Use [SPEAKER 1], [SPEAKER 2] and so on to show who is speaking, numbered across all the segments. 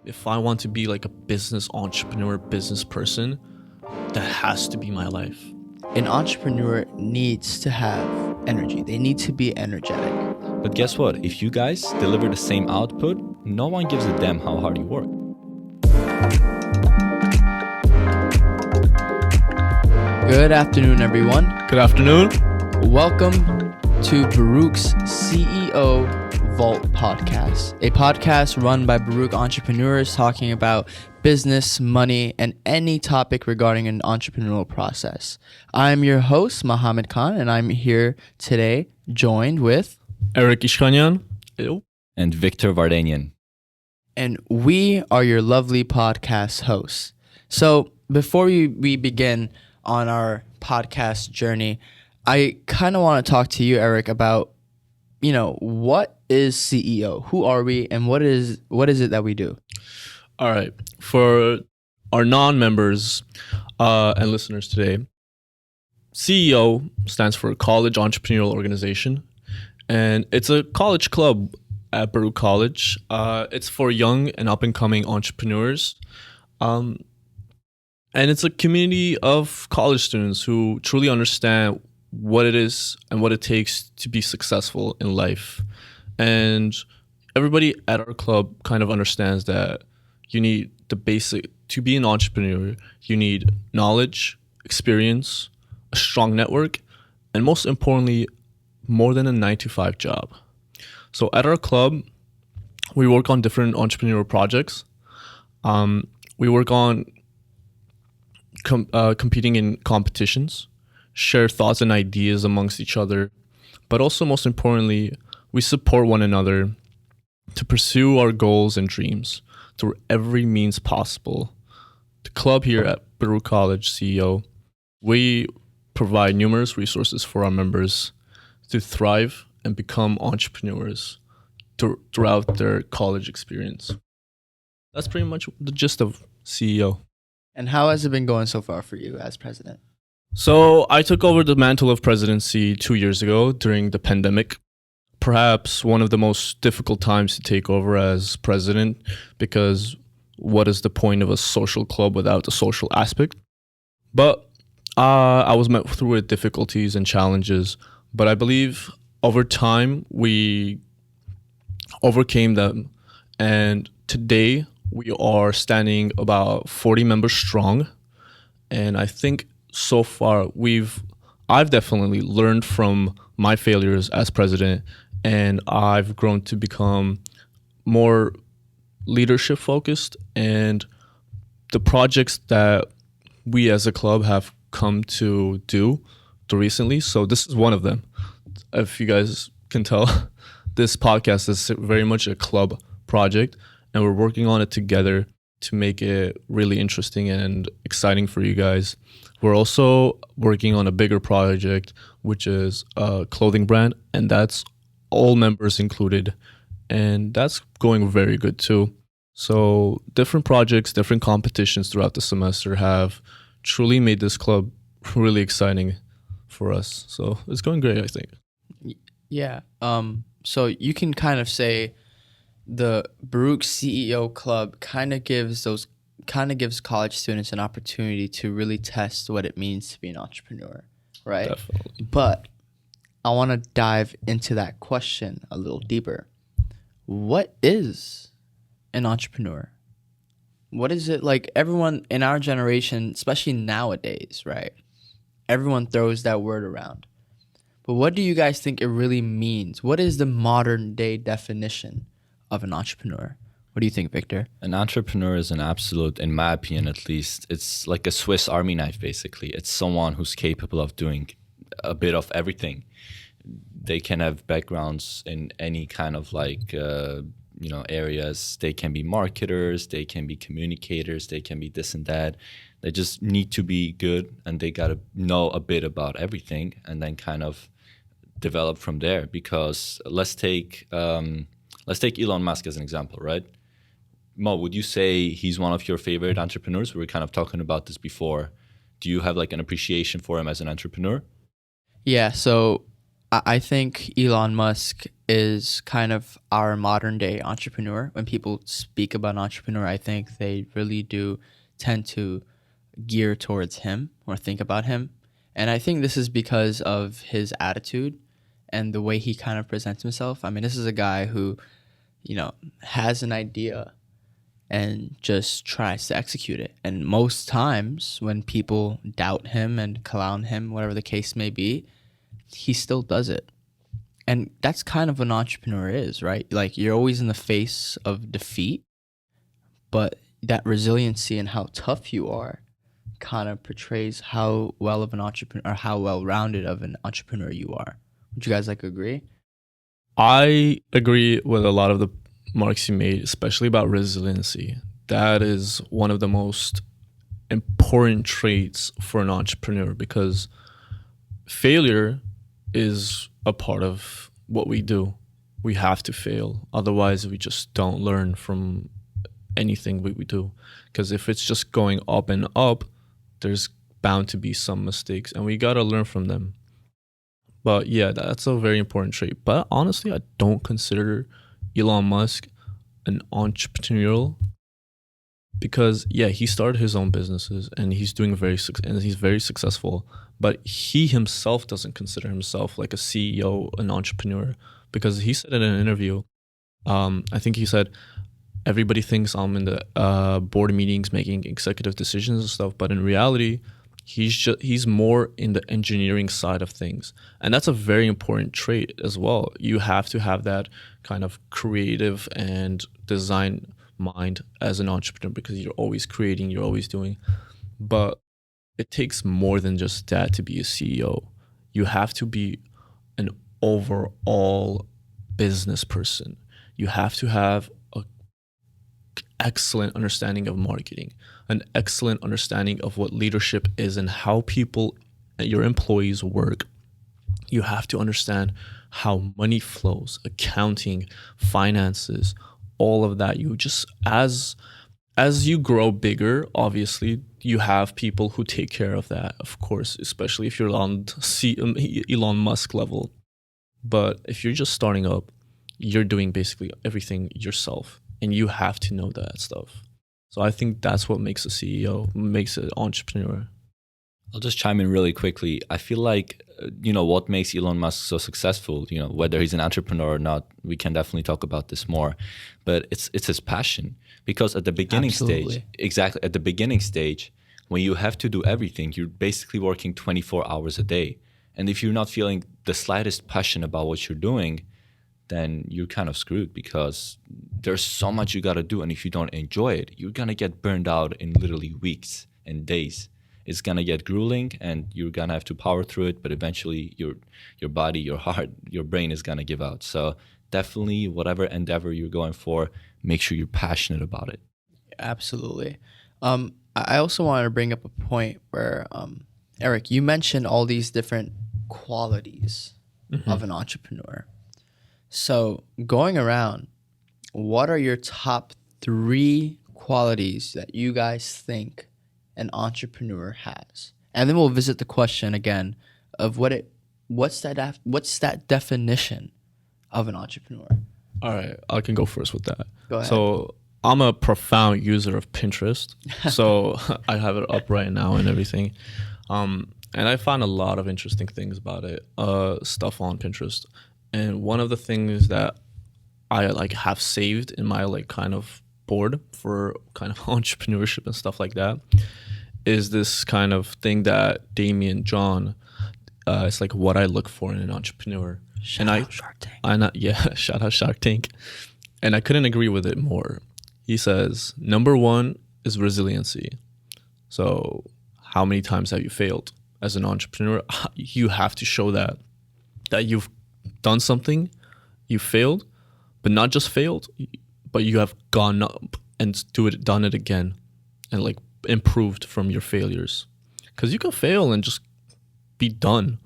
[SPEAKER 1] if I want to be like a business entrepreneur, business person, that has to be my life.
[SPEAKER 2] An entrepreneur needs to have energy. They need to be energetic.
[SPEAKER 3] But guess what? If you guys deliver the same output, no one gives a damn how hard you work.
[SPEAKER 2] Good afternoon, everyone.
[SPEAKER 1] Good afternoon.
[SPEAKER 2] Welcome to Baruch's CEO Vault podcast, a podcast run by Baruch entrepreneurs talking about business, money, and any topic regarding an entrepreneurial process. I'm your host, Mohammed Khan, and I'm here today joined with
[SPEAKER 1] Eric Ishkanyan.
[SPEAKER 3] And Victor Vrdnyn.
[SPEAKER 2] And we are your lovely podcast hosts. So before we begin on our podcast journey, I kind of want to talk to you, Eric, about, what is CEO? Who are we, and what is it that we do?
[SPEAKER 1] All right. For our non-members and listeners today, CEO stands for College Entrepreneurial Organization, and it's a college club at Baruch College. It's for young and up-and-coming entrepreneurs. And it's a community of college students who truly understand what it is and what it takes to be successful in life. And everybody at our club kind of understands that you need the basic, to be an entrepreneur, you need knowledge, experience, a strong network, and most importantly, more than a 9-to-5 job. So at our club, we work on different entrepreneurial projects. We work on competing in competitions, share thoughts and ideas amongst each other, but also most importantly, we support one another to pursue our goals and dreams through every means possible. The club here at Baruch College CEO, we provide numerous resources for our members to thrive and become entrepreneurs throughout their college experience. That's pretty much the gist of CEO.
[SPEAKER 2] And how has it been going so far for you as president?
[SPEAKER 1] So I took over the mantle of presidency 2 years ago during the pandemic. Perhaps one of the most difficult times to take over as president, because what is the point of a social club without the social aspect? But I was met through with difficulties and challenges, but I believe over time we overcame them. And today we are standing about 40 members strong. And I think so far I've definitely learned from my failures as president, and I've grown to become more leadership focused, and the projects that we as a club have come to do recently. So this is one of them. If you guys can tell, this podcast is very much a club project, and we're working on it together to make it really interesting and exciting for you guys. We're also working on a bigger project, which is a clothing brand, and that's all members included, and that's going very good too. So different projects, different competitions throughout the semester have truly made this club really exciting for us. So it's going great, I think.
[SPEAKER 2] Yeah. So you can kind of say the Baruch CEO Club kind of gives college students an opportunity to really test what it means to be an entrepreneur, right?
[SPEAKER 1] Definitely.
[SPEAKER 2] But I want to dive into that question a little deeper. What is an entrepreneur? What is it like? Everyone in our generation, especially nowadays, right? Everyone throws that word around. But what do you guys think it really means? What is the modern day definition of an entrepreneur? What do you think, Victor?
[SPEAKER 3] An entrepreneur is an absolute, in my opinion at least, it's like a Swiss Army knife basically. It's someone who's capable of doing a bit of everything. They can have backgrounds in any kind of areas. They can be marketers, they can be communicators, they can be this and that. They just need to be good, and they got to know a bit about everything and then kind of develop from there. Because let's take Elon Musk as an example, right? Mo, would you say he's one of your favorite entrepreneurs? We were kind of talking about this before. Do you have like an appreciation for him as an entrepreneur?
[SPEAKER 2] Yeah, so I think Elon Musk is kind of our modern day entrepreneur. When people speak about entrepreneur, I think they really do tend to gear towards him or think about him. And I think this is because of his attitude and the way he kind of presents himself. I mean, this is a guy who, has an idea and just tries to execute it. And most times when people doubt him and clown him, whatever the case may be, he still does it. And that's kind of what an entrepreneur is, right? Like, you're always in the face of defeat, but that resiliency and how tough you are kind of portrays how well of an entrepreneur, or how well-rounded of an entrepreneur you are. Would you guys agree?
[SPEAKER 1] I agree with a lot of the marks you made, especially about resiliency. That is one of the most important traits for an entrepreneur, because failure is a part of what we do. We have to fail. Otherwise, we just don't learn from anything we do. Because if it's just going up and up, there's bound to be some mistakes, and we got to learn from them. But yeah, that's a very important trait. But honestly, I don't consider Elon Musk an entrepreneurial, because yeah, he started his own businesses and he's doing and he's very successful. But he himself doesn't consider himself like a CEO, an entrepreneur, because he said in an interview, I think he said, everybody thinks I'm in the board meetings making executive decisions and stuff, but in reality, he's more in the engineering side of things. And that's a very important trait as well. You have to have that kind of creative and design mind as an entrepreneur, because you're always creating, you're always doing. But it takes more than just that to be a CEO. You have to be an overall business person. You have to have an excellent understanding of marketing, an excellent understanding of what leadership is and how people, your employees, work. You have to understand how money flows, accounting, finances, all of that. You just, as you grow bigger, obviously you have people who take care of that, of course, especially if you're on Elon Musk level. But if you're just starting up, you're doing basically everything yourself, and you have to know that stuff. So I think that's what makes a CEO, makes an entrepreneur.
[SPEAKER 3] I'll just chime in really quickly. I feel like, what makes Elon Musk so successful, whether he's an entrepreneur or not, we can definitely talk about this more, but it's his passion. Because at the beginning stage, exactly at the beginning stage, when you have to do everything, you're basically working 24 hours a day. And if you're not feeling the slightest passion about what you're doing, then you're kind of screwed, because there's so much you got to do. And if you don't enjoy it, you're going to get burned out in literally weeks and days. It's going to get grueling, and you're going to have to power through it. But eventually your body, your heart, your brain is going to give out. So definitely whatever endeavor you're going for, make sure you're passionate about it.
[SPEAKER 2] Absolutely. I also wanted to bring up a point where, Eric, you mentioned all these different qualities of an entrepreneur. So going around, what are your top 3 qualities that you guys think an entrepreneur has? And then we'll visit the question again of what's that definition of an entrepreneur?
[SPEAKER 1] All right, I can go first with that.
[SPEAKER 2] Go ahead.
[SPEAKER 1] So I'm a profound user of Pinterest. So I have it up right now and everything. And I found a lot of interesting things about it, stuff on Pinterest. And one of the things that I have saved in my kind of board for kind of entrepreneurship and stuff like that is this kind of thing that Damien John, it's like what I look for in an entrepreneur.
[SPEAKER 2] Shout out Shark Tank.
[SPEAKER 1] Shout out Shark Tank. And I couldn't agree with it more. He says, number 1 is resiliency. So how many times have you failed as an entrepreneur? You have to show that you've done something, you failed, but not just failed, but you have gone up and done it again, and improved from your failures. Because you can fail and just be done.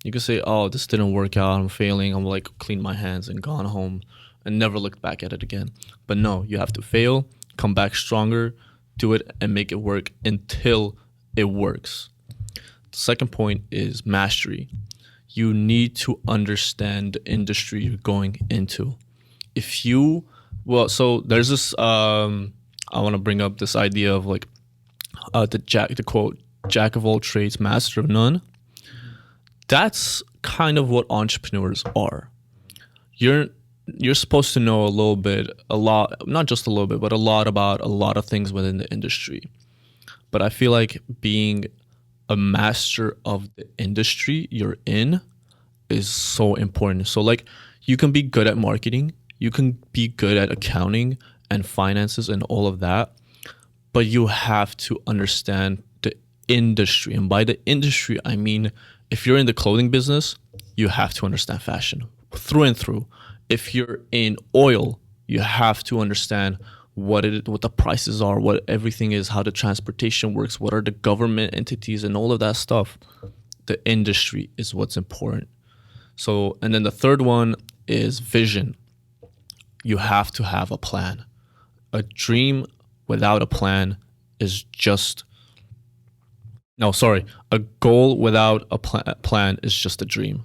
[SPEAKER 1] You can say, oh, this didn't work out, I'm failing, I'm clean my hands and gone home and never looked back at it again. But no, you have to fail, come back stronger, do it and make it work until it works. The second point is mastery. you need to understand the industry you're going into. If you, well, so there's this, I want to bring up this idea of like the quote, jack of all trades, master of none. That's kind of what entrepreneurs are. You're supposed to know a lot, not just a little bit, but a lot about a lot of things within the industry. But I feel like being a master of the industry you're in is so important. So like you can be good at marketing, you can be good at accounting and finances and all of that, but you have to understand the industry. And by the industry, I mean, if you're in the clothing business, you have to understand fashion through and through. If you're in oil, you have to understand what the prices are, what everything is, how the transportation works, what are the government entities and all of that stuff. The industry is what's important. So, and then the third one is vision. You have to have a plan. A dream without a plan is just, no, sorry. A goal without a plan is just a dream.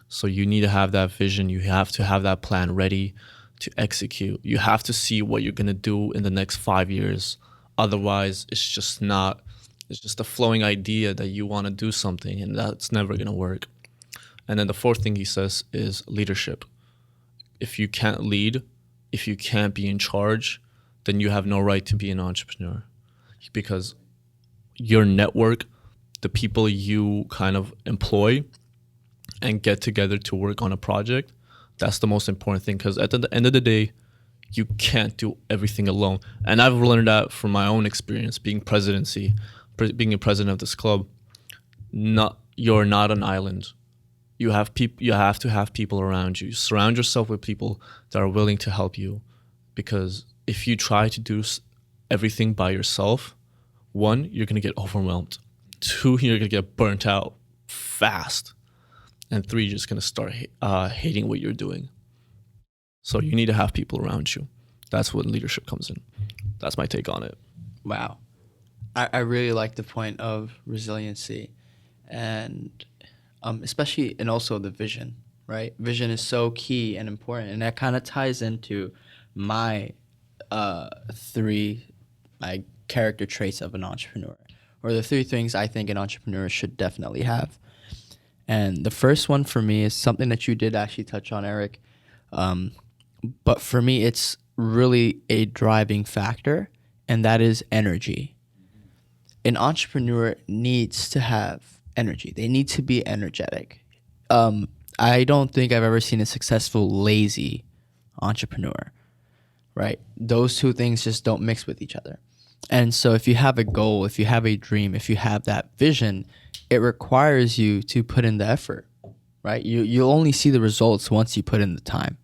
[SPEAKER 1] So you need to have that vision. You have to have that plan ready to execute. You have to see what you're going to do in the next 5 years. Otherwise, it's just a flowing idea that you want to do something, and that's never going to work. And then the fourth thing he says is leadership. If you can't lead, if you can't be in charge, then you have no right to be an entrepreneur, because your network, the people you kind of employ and get together to work on a project, that's the most important thing, because at the end of the day, you can't do everything alone. And I've learned that from my own experience being a president of this club. You're not an island. You have to have people around you. Surround yourself with people that are willing to help you, because if you try to do everything by yourself, 1, you're going to get overwhelmed. 2, you're going to get burnt out fast. And 3, you're just going to start hating what you're doing. So you need to have people around you. That's when leadership comes in. That's my take on it.
[SPEAKER 2] Wow. I really like the point of resiliency, and especially, and also the vision, right? Vision is so key and important. And that kind of ties into my 3 character traits of an entrepreneur, or the 3 things I think an entrepreneur should definitely have. And the first one for me is something that you did actually touch on, Eric. But for me, it's really a driving factor, and that is energy. An entrepreneur needs to have energy. They need to be energetic. I don't think I've ever seen a successful lazy entrepreneur, right? Those 2 things just don't mix with each other. And so if you have a goal, if you have a dream, if you have that vision, it requires you to put in the effort, right? You'll only see the results once you put in the time.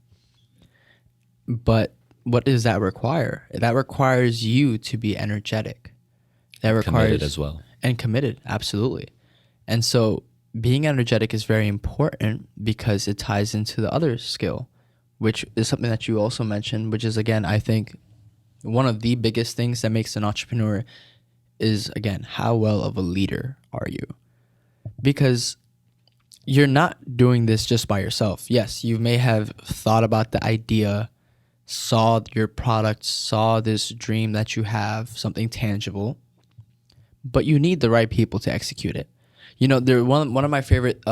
[SPEAKER 2] But what does that require? That requires you to be energetic. That requires
[SPEAKER 3] committed as well.
[SPEAKER 2] And committed, absolutely. And so being energetic is very important because it ties into the other skill, which is something that you also mentioned, which is, again, I think one of the biggest things that makes an entrepreneur is, again, how well of a leader are you? Because you're not doing this just by yourself. Yes, you may have thought about the idea, saw your product, saw this dream that you have, something tangible, but you need the right people to execute it. You know, one of my favorite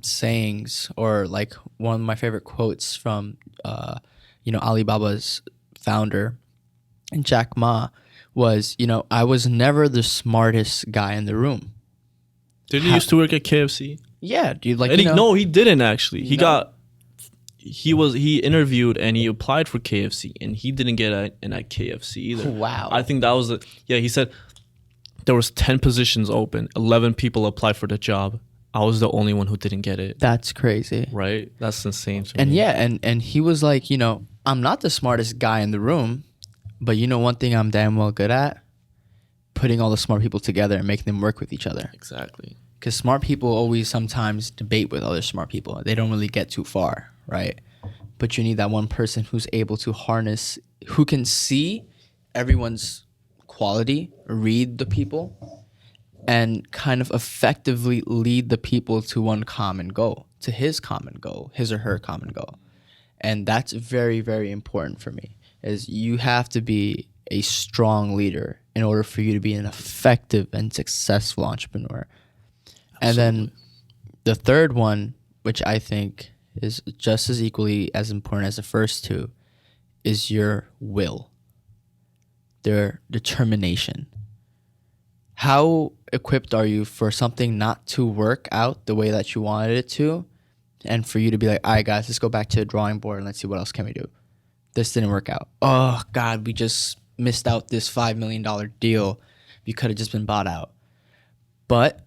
[SPEAKER 2] sayings, or like one of my favorite quotes from Alibaba's founder, Jack Ma, was, I was never the smartest guy in the room.
[SPEAKER 1] Didn't he used to work at KFC?
[SPEAKER 2] Yeah, dude. Like,
[SPEAKER 1] no, he didn't actually. He interviewed and he applied for KFC, and he didn't get in at KFC either.
[SPEAKER 2] Wow.
[SPEAKER 1] I think that was he said there was 10 positions open, 11 people applied for the job. I was the only one who didn't get it.
[SPEAKER 2] That's crazy.
[SPEAKER 1] Right? That's insane to
[SPEAKER 2] and
[SPEAKER 1] me.
[SPEAKER 2] Yeah, and he was like, I'm not the smartest guy in the room, but one thing I'm damn well good at? Putting all the smart people together and making them work with each other.
[SPEAKER 1] Exactly.
[SPEAKER 2] Because smart people always sometimes debate with other smart people. They don't really get too far, right? But you need that one person who's able to harness, who can see everyone's quality, read the people, and kind of effectively lead the people to one common goal, to his common goal, his or her common goal. And that's very, very important for me, is you have to be a strong leader in order for you to be an effective and successful entrepreneur. And then the third one, which I think is just as equally as important as the first two, is your will, their determination. How equipped are you for something not to work out the way that you wanted it to, and for you to be like, all right, guys, let's go back to the drawing board and let's see what else can we do. This didn't work out. Oh, God, we just missed out this $5 million deal. You could have just been bought out. But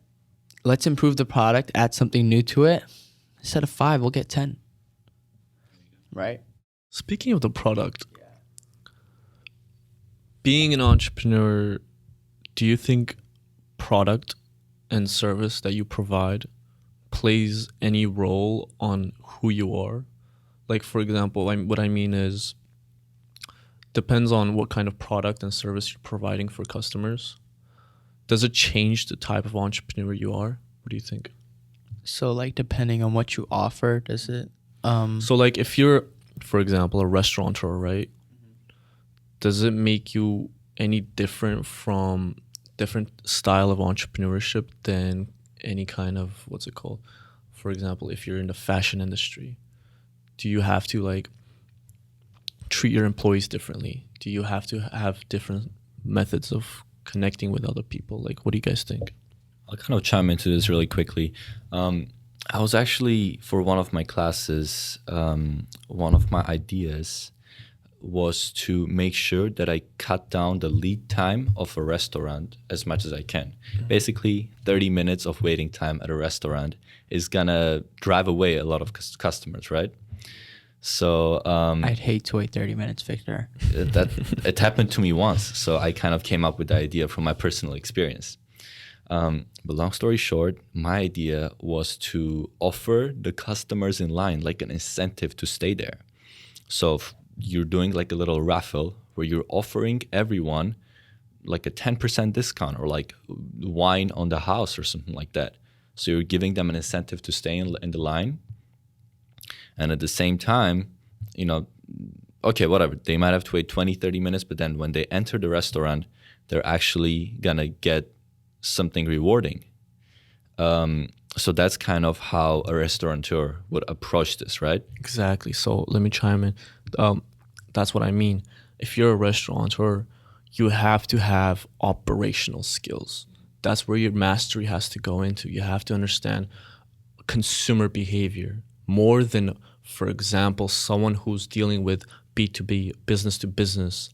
[SPEAKER 2] let's improve the product, add something new to it. Instead of 5, we'll get 10. Right?
[SPEAKER 1] Speaking of the product, being an entrepreneur, do you think product and service that you provide plays any role on who you are? Like, for example, what I mean is, depends on what kind of product and service you're providing for customers. Does it change the type of entrepreneur you are? What do you think?
[SPEAKER 2] So, like, depending on what you offer, does it?
[SPEAKER 1] So, like, if you're, for example, a restaurateur, right? Does it make you any different from different style of entrepreneurship than any kind of, what's it called? For example, if you're in the fashion industry, do you have to, like, treat your employees differently? Do you have to have different methods of connecting with other people? Like, what do you guys think?
[SPEAKER 3] I'll kind of chime into this really quickly. I was actually, for one of my classes, one of my ideas was to make sure that I cut down the lead time of a restaurant as much as I can. Basically, 30 minutes of waiting time at a restaurant is gonna drive away a lot of customers, right? So
[SPEAKER 2] I'd hate to wait 30 minutes, Victor.
[SPEAKER 3] It happened to me once, so I kind of came up with the idea from my personal experience. But long story short, my idea was to offer the customers in line like an incentive to stay there. So you're doing like a little raffle where you're offering everyone like a 10% discount or like wine on the house or something like that. So you're giving them an incentive to stay in the line. And at the same time, you know, okay, whatever, they might have to wait 20, 30 minutes, but then when they enter the restaurant, they're actually gonna get something rewarding. So that's kind of how a restaurateur would approach this, right?
[SPEAKER 1] Exactly. So let me chime in. That's what I mean. If you're a restaurateur, you have to have operational skills. That's where your mastery has to go into. You have to understand consumer behavior more than, for example, someone who's dealing with B2B, business to business.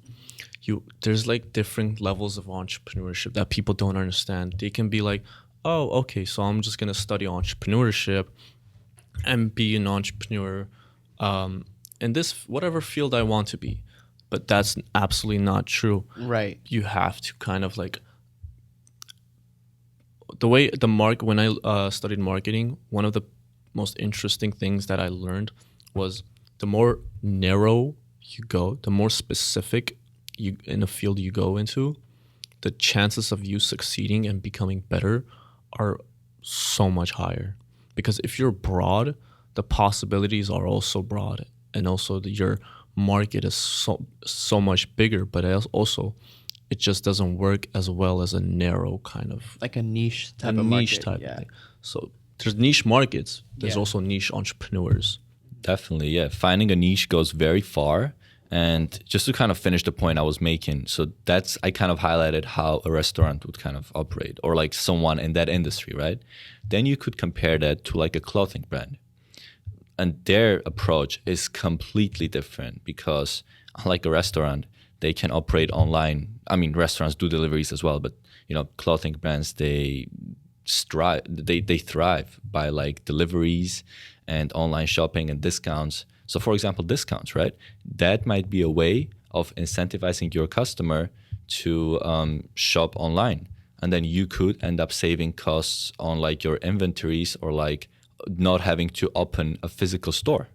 [SPEAKER 1] There's like different levels of entrepreneurship that people don't understand. They can be like, oh, okay, so I'm just gonna study entrepreneurship and be an entrepreneur in this whatever field I want to be. But that's absolutely not true.
[SPEAKER 2] Right.
[SPEAKER 1] You have to kind of like when I studied marketing, one of the most interesting things that I learned was the more narrow you go, the more specific you in a field you go into, the chances of you succeeding and becoming better are so much higher. Because if you're broad, the possibilities are also broad, and also your market is so much bigger. But also, it just doesn't work as well as a narrow kind of
[SPEAKER 2] like a niche type of market.
[SPEAKER 1] Thing. So there's niche markets. There's also niche entrepreneurs.
[SPEAKER 3] Definitely, yeah. Finding a niche goes very far. And just to kind of finish the point I was making, so I kind of highlighted how a restaurant would kind of operate, or like someone in that industry, right? Then you could compare that to like a clothing brand. And their approach is completely different because unlike a restaurant, they can operate online. I mean, restaurants do deliveries as well, but you know, clothing brands, they thrive by like deliveries and online shopping and discounts. So for example, discounts, right? That might be a way of incentivizing your customer to shop online. And then you could end up saving costs on like your inventories or like not having to open a physical store.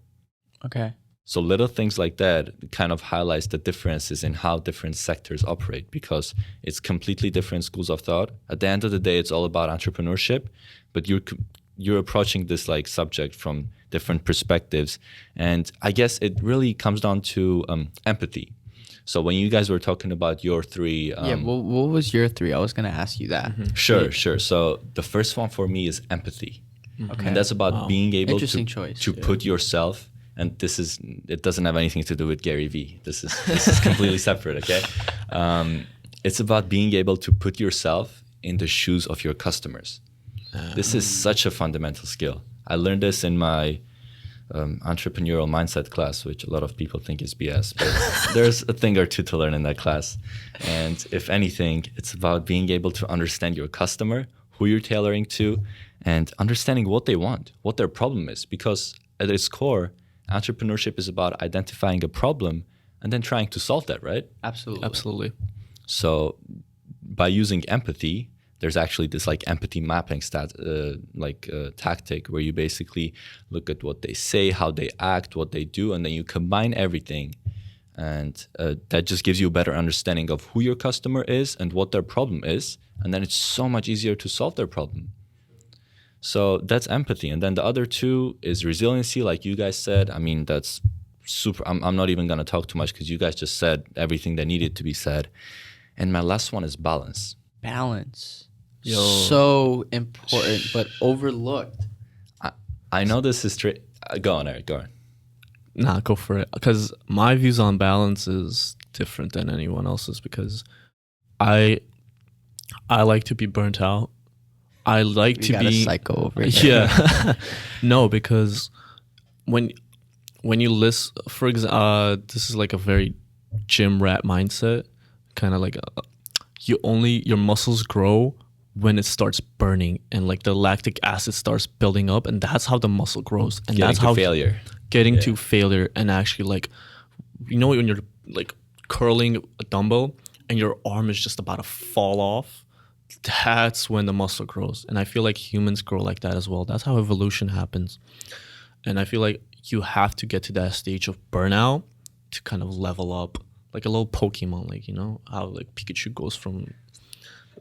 [SPEAKER 2] Okay.
[SPEAKER 3] So little things like that kind of highlights the differences in how different sectors operate, because it's completely different schools of thought. At the end of the day, it's all about entrepreneurship, but you're approaching this like subject from different perspectives. And I guess it really comes down to empathy. So when you guys were talking about your three...
[SPEAKER 2] what was your 3? I was going to ask you that.
[SPEAKER 3] Sure. So the first one for me is empathy.
[SPEAKER 2] Okay.
[SPEAKER 3] And that's about being able
[SPEAKER 2] Interesting
[SPEAKER 3] to,
[SPEAKER 2] choice.
[SPEAKER 3] to put yourself, and it doesn't have anything to do with Gary Vee. This is completely separate, okay? It's about being able to put yourself in the shoes of your customers. This is such a fundamental skill. I learned this in my entrepreneurial mindset class, which a lot of people think is BS, but there's a thing or two to learn in that class. And if anything, it's about being able to understand your customer, who you're tailoring to, and understanding what they want, what their problem is. Because at its core, entrepreneurship is about identifying a problem and then trying to solve that, right?
[SPEAKER 2] Absolutely.
[SPEAKER 3] So by using empathy, there's actually this like empathy mapping tactic where you basically look at what they say, how they act, what they do, and then you combine everything. And that just gives you a better understanding of who your customer is and what their problem is. And then it's so much easier to solve their problem. So that's empathy. And then the other 2 is resiliency, like you guys said. I mean, that's super. I'm not even going to talk too much because you guys just said everything that needed to be said. And my last one is balance.
[SPEAKER 2] Balance. So important, but overlooked.
[SPEAKER 3] I know this is straight. Go on, Eric. Go on.
[SPEAKER 1] Nah, go for it. Because my views on balance is different than anyone else's, because I like to be burnt out. I like to
[SPEAKER 2] got
[SPEAKER 1] be
[SPEAKER 2] a psycho over here.
[SPEAKER 1] Yeah. No, because when you list, for example, this is like a very gym rat mindset, kind of like your muscles grow when it starts burning and like the lactic acid starts building up, and that's how the muscle grows. And that's how getting to failure. And actually, like, you know, when you're like curling a dumbbell and your arm is just about to fall off, that's when the muscle grows. And I feel like humans grow like that as well. That's how evolution happens. And I feel like you have to get to that stage of burnout to kind of level up, like a little Pokemon, like, you know, how like Pikachu goes from,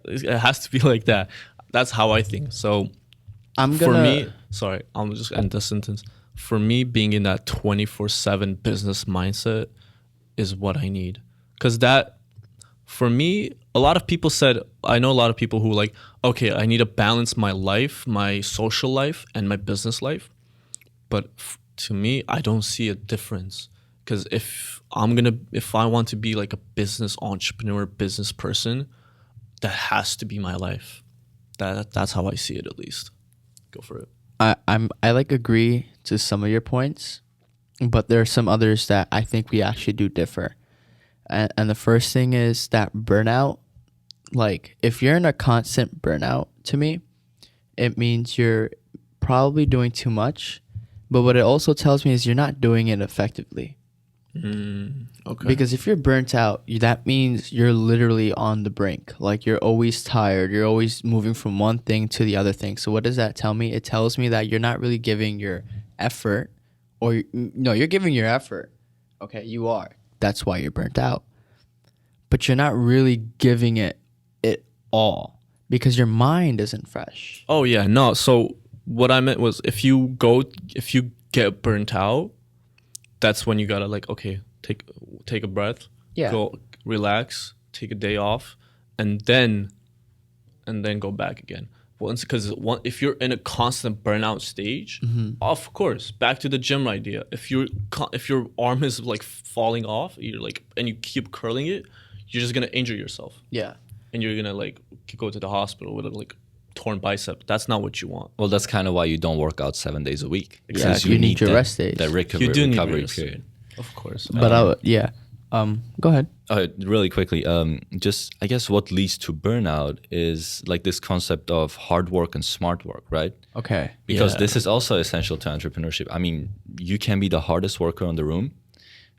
[SPEAKER 1] it has to be like that. That's how I think. So for me, sorry, I'll just end the sentence. For me, being in that 24/7 business mindset is what I need. Because that, for me, a lot of people said, I know a lot of people who like, okay, I need to balance my life, my social life, and my business life. But to me, I don't see a difference. Because if I want to be like a business entrepreneur, business person, that has to be my life. That's how I see it, at least. Go for it.
[SPEAKER 2] I like agree to some of your points, but there are some others that I think we actually do differ. And the first thing is that burnout. Like, if you're in a constant burnout, to me, it means you're probably doing too much. But what it also tells me is you're not doing it effectively.
[SPEAKER 1] Okay.
[SPEAKER 2] Because if you're burnt out, that means you're literally on the brink. Like, you're always tired. You're always moving from one thing to the other thing. So what does that tell me? It tells me that you're not really giving your effort. Or, no, you're giving your effort. Okay, you are. That's why you're burnt out. But you're not really giving it all because your mind isn't fresh.
[SPEAKER 1] Oh, yeah. No, so what I meant was if you get burnt out, that's when you gotta like, okay, take a breath, go relax, take a day off, and then go back again. Because if you're in a constant burnout stage, of course, back to the gym idea. If your arm is like falling off, you're like, and you keep curling it, you're just gonna injure yourself.
[SPEAKER 2] Yeah,
[SPEAKER 1] and you're gonna like go to the hospital with a like torn bicep. That's not what you want.
[SPEAKER 3] Well, that's kind of why you don't work out 7 days a week.
[SPEAKER 2] Exactly. You need your rest days.
[SPEAKER 3] That recovery period.
[SPEAKER 1] Of course.
[SPEAKER 2] But go ahead.
[SPEAKER 3] Really quickly, just I guess what leads to burnout is like this concept of hard work and smart work, right?
[SPEAKER 2] Okay.
[SPEAKER 3] Because this is also essential to entrepreneurship. I mean, you can be the hardest worker in the room,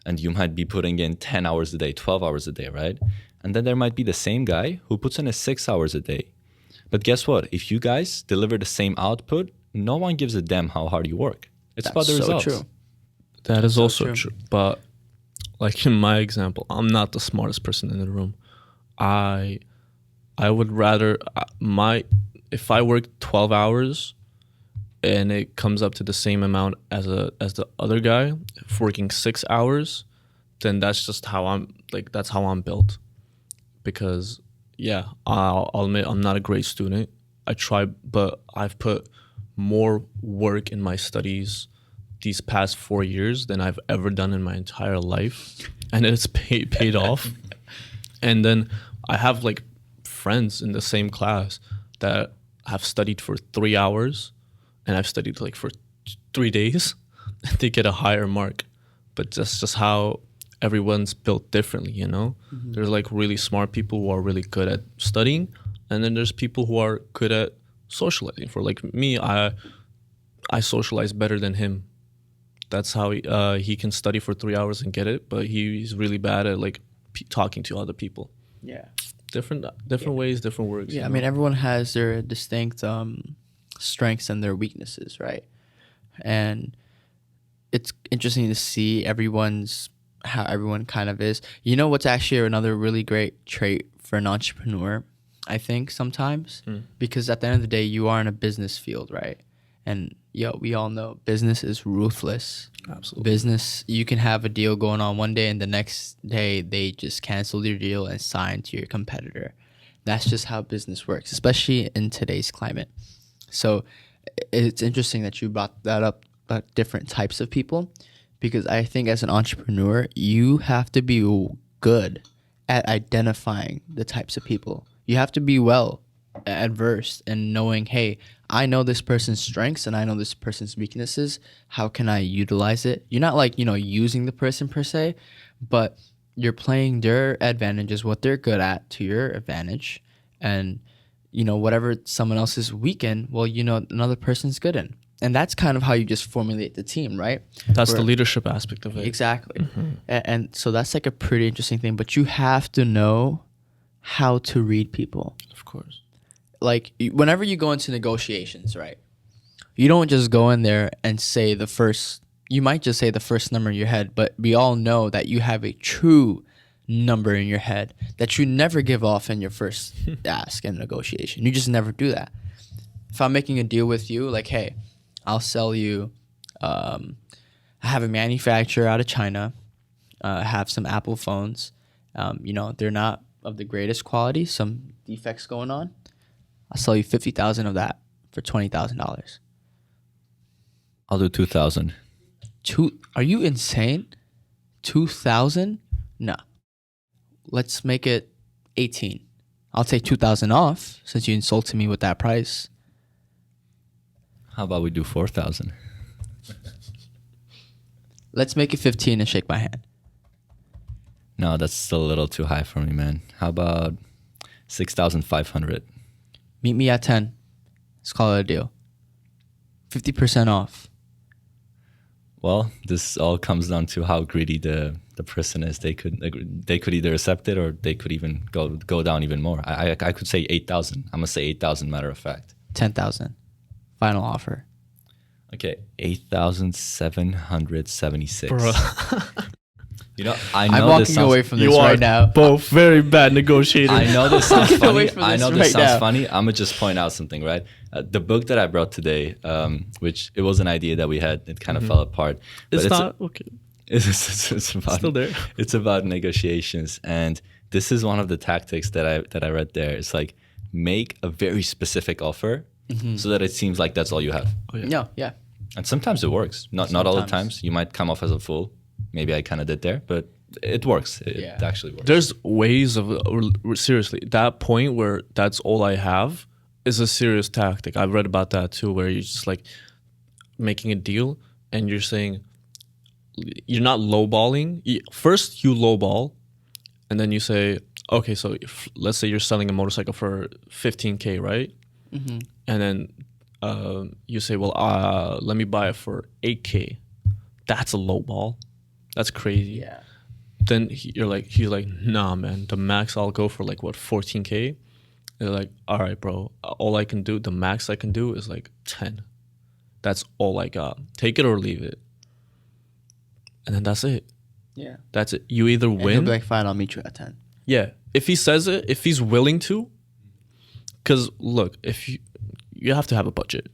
[SPEAKER 3] and you might be putting in 10 hours a day, 12 hours a day, right? And then there might be the same guy who puts in 6 hours a day. But guess what? If you guys deliver the same output, no one gives a damn how hard you work. It's about the results.
[SPEAKER 2] So true.
[SPEAKER 1] That is
[SPEAKER 2] So
[SPEAKER 1] also
[SPEAKER 2] true.
[SPEAKER 1] true. But like in my example, I'm not the smartest person in the room. I would rather if I work 12 hours and it comes up to the same amount as the other guy if working 6 hours, then that's just how that's how I'm built. Because yeah, I'll admit I'm not a great student. I try, but I've put more work in my studies these past 4 years than I've ever done in my entire life, and it's paid off. And then I have like friends in the same class that have studied for 3 hours, and I've studied like for 3 days, and they get a higher mark. But that's just how everyone's built differently, you know? There's like really smart people who are really good at studying, and then there's people who are good at socializing. For like me, I socialize better than him. That's how he can study for 3 hours and get it, but he's really bad at like talking to other people.
[SPEAKER 2] Yeah.
[SPEAKER 1] Different ways, different works.
[SPEAKER 2] Yeah,
[SPEAKER 1] you
[SPEAKER 2] I mean,
[SPEAKER 1] know?
[SPEAKER 2] everyone has their distinct strengths and their weaknesses, right? And it's interesting to see how everyone kind of is. You know what's actually another really great trait for an entrepreneur, I think, sometimes? Because at the end of the day, you are in a business field, right? And we all know business is ruthless.
[SPEAKER 1] Absolutely.
[SPEAKER 2] Business, you can have a deal going on one day and the next day they just cancel your deal and sign to your competitor. That's just how business works, especially in today's climate. So it's interesting that you brought that up about different types of people, because I think as an entrepreneur, you have to be good at identifying the types of people. You have to be well adversed and knowing, hey, I know this person's strengths and I know this person's weaknesses. How can I utilize it? You're not like, using the person per se, but you're playing their advantages, what they're good at, to your advantage. And, whatever someone else is weak in, well, another person's good in. And that's kind of how you just formulate the team, right?
[SPEAKER 1] That's the leadership aspect of it.
[SPEAKER 2] Exactly. And so that's like a pretty interesting thing. But you have to know how to read people.
[SPEAKER 1] Of course.
[SPEAKER 2] Like whenever you go into negotiations, right? You don't just go in there and say you might just say the first number in your head, but we all know that you have a true number in your head that you never give off in your first ask in negotiation. You just never do that. If I'm making a deal with you, like, hey, I'll sell you, I have a manufacturer out of China, have some Apple phones. They're not of the greatest quality, some defects going on. I'll sell you 50,000 of that for $20,000.
[SPEAKER 3] I'll do 2,000.
[SPEAKER 2] Are you insane? 2,000? No. Let's make it 18. I'll take 2,000 off since you insulted me with that price.
[SPEAKER 3] How about we do 4,000?
[SPEAKER 2] Let's make it 15 and shake my hand.
[SPEAKER 3] No, that's still a little too high for me, man. How about 6,500?
[SPEAKER 2] Meet me at 10. Let's call it a deal. 50% off.
[SPEAKER 3] Well, this all comes down to how greedy the person is. They could either accept it or they could even go down even more. I could say 8,000. I'm gonna say 8,000. Matter of fact,
[SPEAKER 2] 10,000. Final offer.
[SPEAKER 3] Okay, 8,776.
[SPEAKER 1] Bro.
[SPEAKER 3] I
[SPEAKER 2] I'm
[SPEAKER 3] know
[SPEAKER 2] walking
[SPEAKER 3] this sounds,
[SPEAKER 2] away from
[SPEAKER 1] You
[SPEAKER 2] this
[SPEAKER 1] are
[SPEAKER 2] right now.
[SPEAKER 1] both very bad negotiators.
[SPEAKER 3] I know this sounds
[SPEAKER 2] Get away
[SPEAKER 3] funny.
[SPEAKER 2] from
[SPEAKER 3] I
[SPEAKER 2] this
[SPEAKER 3] know this
[SPEAKER 2] right
[SPEAKER 3] sounds
[SPEAKER 2] now.
[SPEAKER 3] funny. I'm gonna just point out something, right? The book that I brought today, which it was an idea that we had, it kind of fell apart. But
[SPEAKER 1] It's not okay.
[SPEAKER 3] It's about,
[SPEAKER 1] Still there.
[SPEAKER 3] It's about negotiations, and this is one of the tactics that I read there. It's like make a very specific offer so that it seems like that's all you have.
[SPEAKER 1] Oh, yeah.
[SPEAKER 2] No, yeah.
[SPEAKER 3] And sometimes it works. Not all the
[SPEAKER 2] Sometimes.
[SPEAKER 3] times. You might come off as a fool. Maybe I kind of did there, but it works. It
[SPEAKER 2] Yeah.
[SPEAKER 3] actually works.
[SPEAKER 1] There's ways of seriously that point where that's all I have is a serious tactic. I've read about that too, where you're just like making a deal and you're saying you're not lowballing. First you lowball, and then you say, okay, so let's say you're selling a motorcycle for 15K, right? And then you say, well, let me buy it for 8K. That's a lowball. That's crazy.
[SPEAKER 2] Yeah.
[SPEAKER 1] Then he's like, nah, man, the max I'll go for like what, 14K? They're like, all right, bro, all I can do, the max I can do is like 10. That's all I got. Take it or leave it. and then that's it.
[SPEAKER 2] Yeah.
[SPEAKER 1] That's it. You either
[SPEAKER 2] And he'll
[SPEAKER 1] win.
[SPEAKER 2] be like, fine, I'll meet you at 10.
[SPEAKER 1] Yeah. If he says it, if he's willing to, because look, if you have to have a budget.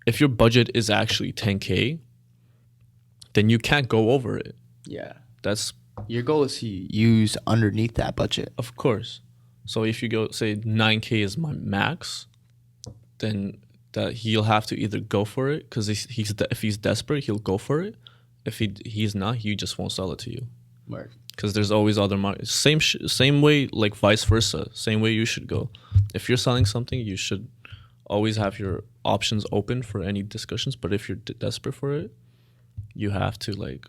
[SPEAKER 1] If your budget is actually 10K, then you can't go over it.
[SPEAKER 2] Yeah.
[SPEAKER 1] That's
[SPEAKER 2] Your goal is to use underneath that budget.
[SPEAKER 1] of course. So if you go say 9K is my max, then that he'll have to either go for it because if he's desperate, he'll go for it. If he's not, he just won't sell it to you.
[SPEAKER 2] Word.
[SPEAKER 1] Because there's always other markets. Same way, like vice versa. Same way you should go. If you're selling something, you should always have your options open for any discussions. But if you're desperate for it, you have to like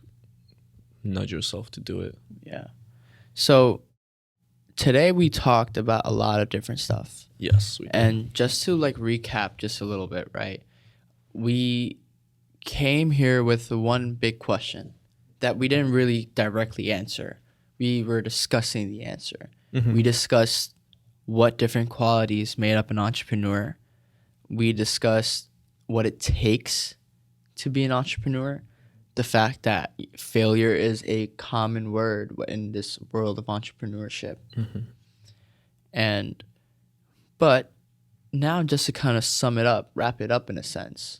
[SPEAKER 1] nudge yourself to do it.
[SPEAKER 2] Yeah. So today we talked about a lot of different stuff.
[SPEAKER 1] Yes.
[SPEAKER 2] And just to like recap just a little bit, right? We came here with the one big question that we didn't really directly answer. We were discussing the answer.
[SPEAKER 1] Mm-hmm.
[SPEAKER 2] We discussed what different qualities made up an entrepreneur. We discussed what it takes to be an entrepreneur. The fact that failure is a common word in this world of entrepreneurship.
[SPEAKER 1] Mm-hmm.
[SPEAKER 2] But now just to kind of sum it up, wrap it up in a sense,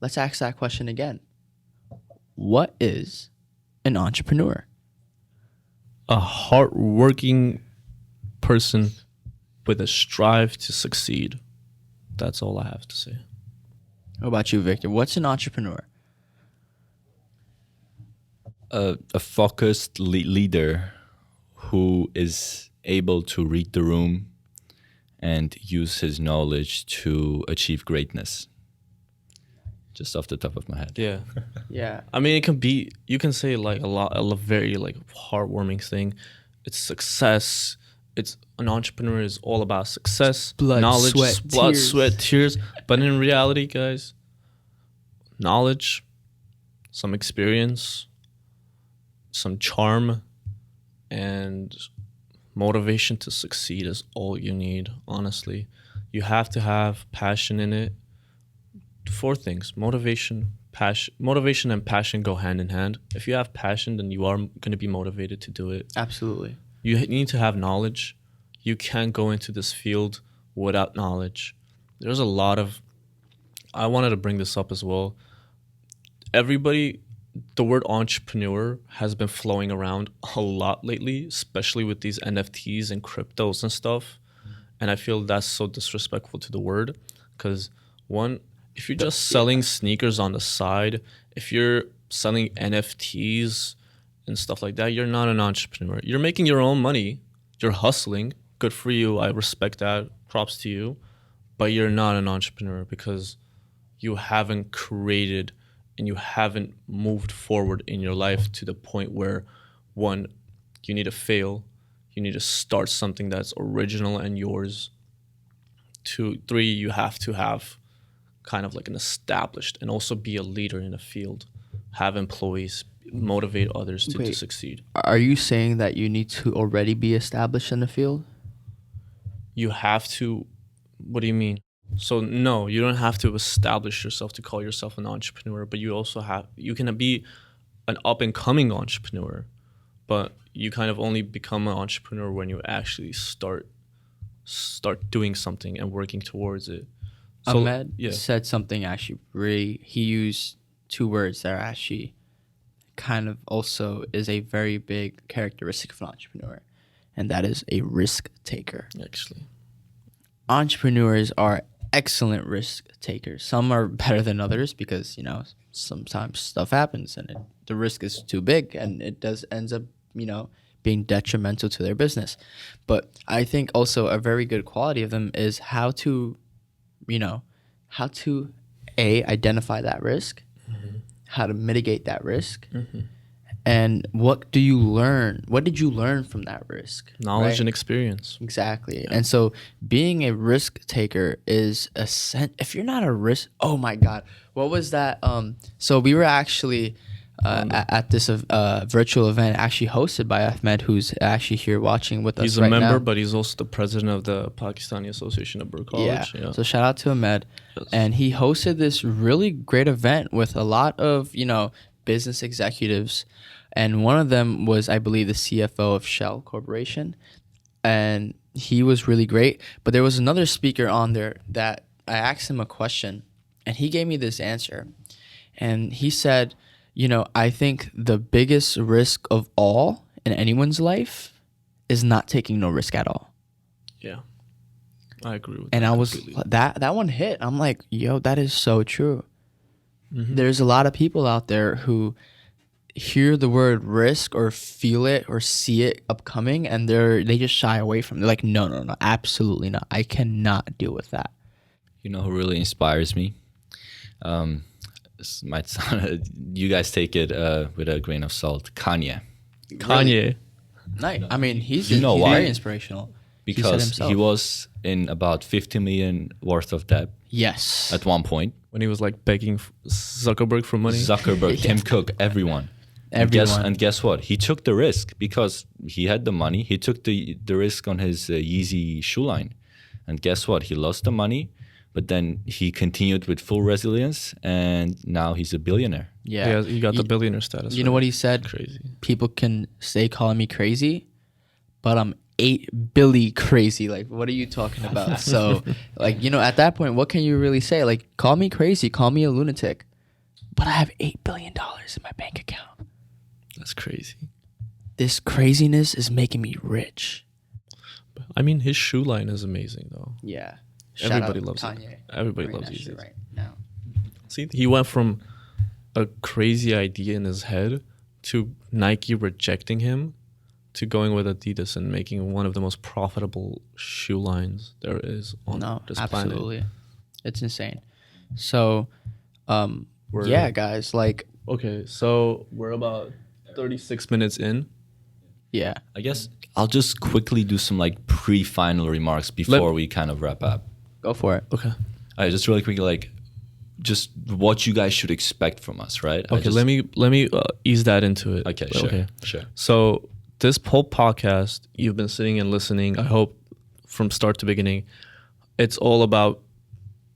[SPEAKER 2] let's ask that question again. What is an entrepreneur?
[SPEAKER 1] A hardworking person with a strive to succeed. That's all I have to say.
[SPEAKER 2] How about you, Victor? What's an entrepreneur?
[SPEAKER 3] A focused leader who is able to read the room and use his knowledge to achieve greatness. Just off the top of my head.
[SPEAKER 1] Yeah.
[SPEAKER 2] Yeah.
[SPEAKER 1] I mean, it can be, you can say like a very like heartwarming thing. It's success. It's an entrepreneur is all about success,
[SPEAKER 2] Blood,
[SPEAKER 1] knowledge,
[SPEAKER 2] tears.
[SPEAKER 1] sweat, tears. But in reality, guys, knowledge, some experience, some charm, and motivation to succeed is all you need, honestly. You have to have passion in it. 4 things: motivation, passion. Motivation and passion go hand in hand. If you have passion, then you are going to be motivated to do it.
[SPEAKER 2] Absolutely.
[SPEAKER 1] You need to have knowledge. You can't go into this field without knowledge. There's a lot of, I wanted to bring this up as well. Everybody, the word entrepreneur has been flowing around a lot lately, especially with these NFTs and cryptos and stuff. And I feel that's so disrespectful to the word because one, if you're just selling sneakers on the side, if you're selling NFTs and stuff like that, you're not an entrepreneur. You're making your own money. You're hustling. Good for you. I respect that. Props to you. But you're not an entrepreneur because you haven't created and you haven't moved forward in your life to the point where, one, you need to fail. You need to start something that's original and yours. 2, 3, you have to have kind of like an established and also be a leader in a field, have employees, motivate others to succeed.
[SPEAKER 2] Are you saying that you need to already be established in the field?
[SPEAKER 1] You have to, what do you mean? So no, you don't have to establish yourself to call yourself an entrepreneur, but you can be an up and coming entrepreneur, but you kind of only become an entrepreneur when you actually start doing something and working towards it. So,
[SPEAKER 2] Ahmed said something actually he used 2 words that are actually kind of also is a very big characteristic of an entrepreneur, and that is a risk taker.
[SPEAKER 1] Actually,
[SPEAKER 2] entrepreneurs are excellent risk takers. Some are better than others because, sometimes stuff happens and the risk is too big and it ends up, being detrimental to their business. But I think also a very good quality of them is how to identify that risk, how to mitigate that risk, and what did you learn from that risk?
[SPEAKER 1] Knowledge
[SPEAKER 2] right?
[SPEAKER 1] and experience.
[SPEAKER 2] Exactly. Yeah. And so being a risk taker is if you're not a risk, oh my God, what was that? So we were actually at this virtual event actually hosted by Ahmed, who's actually here watching with us.
[SPEAKER 1] He's a member, but he's also the president of the Pakistani Association of Burr College.
[SPEAKER 2] Yeah. So shout out to Ahmed. Yes. And he hosted this really great event with a lot of, business executives, and one of them was, I believe, the CFO of Shell Corporation, and he was really great. But there was another speaker on there that I asked him a question, and he gave me this answer. And he said, I think the biggest risk of all in anyone's life is not taking no risk at all.
[SPEAKER 1] Yeah, I agree with
[SPEAKER 2] And
[SPEAKER 1] that.
[SPEAKER 2] I was
[SPEAKER 1] completely.
[SPEAKER 2] that one hit. I'm like, yo, that is so true. There's a lot of people out there who hear the word risk or feel it or see it upcoming, and they just shy away from it. They're like, no, absolutely not. I cannot deal with that.
[SPEAKER 3] You know who really inspires me? This might sound, you guys take it with a grain of salt. Kanye.
[SPEAKER 1] Kanye.
[SPEAKER 2] Nice. I mean, he's
[SPEAKER 3] why?
[SPEAKER 2] very inspirational. He said
[SPEAKER 3] Because
[SPEAKER 2] himself.
[SPEAKER 3] he was in about 50 million worth of debt
[SPEAKER 2] Yes.
[SPEAKER 3] at one point.
[SPEAKER 1] When he was like begging Zuckerberg for money.
[SPEAKER 3] Zuckerberg, Tim Cook, everyone.
[SPEAKER 2] Everyone.
[SPEAKER 3] And guess what? He took the risk because he had the money. He took the risk on his Yeezy shoe line. And guess what? He lost the money, but then he continued with full resilience, and now he's a billionaire.
[SPEAKER 2] Yeah.
[SPEAKER 1] He got the billionaire status.
[SPEAKER 2] You know what he said?
[SPEAKER 1] Crazy.
[SPEAKER 2] People can say calling me crazy, but I'm 8 billy crazy. Like, what are you talking about? So, like, at that point, what can you really say? Like, call me crazy, call me a lunatic, but I have $8 billion in my bank account.
[SPEAKER 1] That's crazy.
[SPEAKER 2] This craziness is making me rich.
[SPEAKER 1] I mean, his shoe line is amazing, though.
[SPEAKER 2] Yeah.
[SPEAKER 1] Everybody loves
[SPEAKER 2] Kanye.
[SPEAKER 1] it. Everybody
[SPEAKER 2] Wearing
[SPEAKER 1] loves
[SPEAKER 2] that shit
[SPEAKER 1] Yeezys.
[SPEAKER 2] right now.
[SPEAKER 1] See, he went from a crazy idea in his head to Nike rejecting him to going with Adidas and making one of the most profitable shoe lines there is on this planet.
[SPEAKER 2] Absolutely. It's insane. So,
[SPEAKER 1] We're-
[SPEAKER 2] yeah, guys, like,
[SPEAKER 1] Okay, so we're about 36 minutes in.
[SPEAKER 2] yeah.
[SPEAKER 3] I guess I'll just quickly do some like pre-final remarks before we kind of wrap up.
[SPEAKER 2] Go for it.
[SPEAKER 1] Okay.
[SPEAKER 3] All right, just really quickly, like, just what you guys should expect from us, right?
[SPEAKER 1] Okay, let me ease that into it.
[SPEAKER 3] Okay, sure.
[SPEAKER 1] So this whole podcast, you've been sitting and listening, I hope from start to beginning, it's all about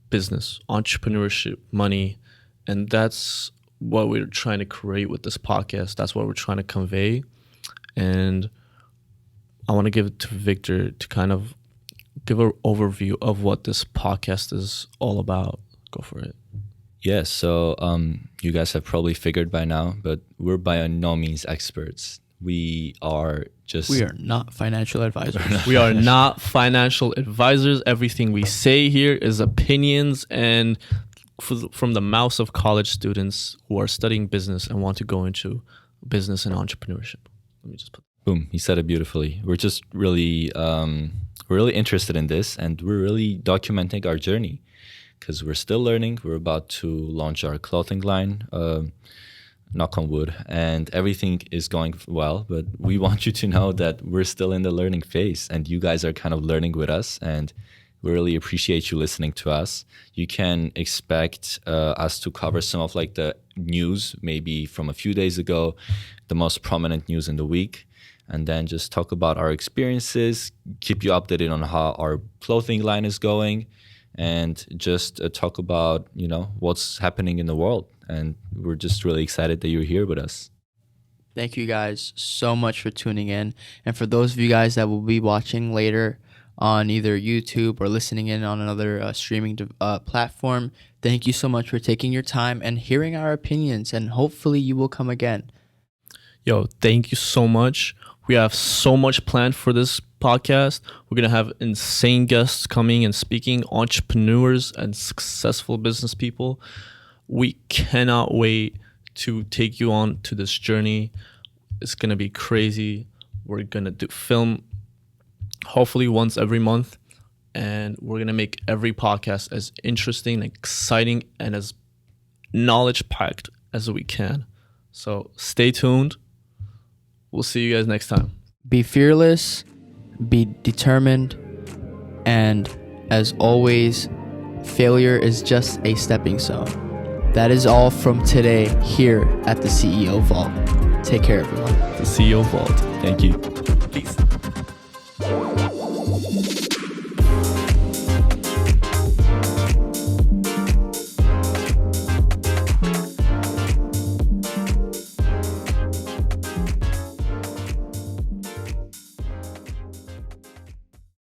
[SPEAKER 1] business, entrepreneurship, money, and that's what we're trying to create with this podcast. That's what we're trying to convey. And I want to give it to Victor to kind of give an overview of what this podcast is all about. Go for it.
[SPEAKER 3] Yeah, so you guys have probably figured by now, but we're by no means experts. We are
[SPEAKER 2] not financial advisors.
[SPEAKER 1] We are not financial advisors. Everything we say here is opinions and from the mouths of college students who are studying business and want to go into business and entrepreneurship. Let me just put
[SPEAKER 3] Boom, he said it beautifully. We're just really, we're really interested in this, and we're really documenting our journey because we're still learning. We're about to launch our clothing line, knock on wood, and everything is going well. But we want you to know that we're still in the learning phase, and you guys are kind of learning with us, and we really appreciate you listening to us. You can expect us to cover some of like the news, maybe from a few days ago, the most prominent news in the week, and then just talk about our experiences, keep you updated on how our clothing line is going, and just talk about, what's happening in the world. And we're just really excited that you're here with us.
[SPEAKER 2] Thank you guys so much for tuning in. And for those of you guys that will be watching later on either YouTube or listening in on another streaming platform, thank you so much for taking your time and hearing our opinions. And hopefully you will come again.
[SPEAKER 1] Yo, thank you so much. We have so much planned for this podcast. We're going to have insane guests coming and speaking, entrepreneurs and successful business people. We cannot wait to take you on to this journey. It's going to be crazy. We're going to film hopefully once every month, and we're going to make every podcast as interesting, exciting, and as knowledge-packed as we can. So stay tuned. We'll see you guys next time.
[SPEAKER 2] Be fearless, be determined, and as always, failure is just a stepping stone. That is all from today here at the CEO Vault. Take care, everyone.
[SPEAKER 1] The CEO Vault.
[SPEAKER 3] Thank you.
[SPEAKER 1] Peace.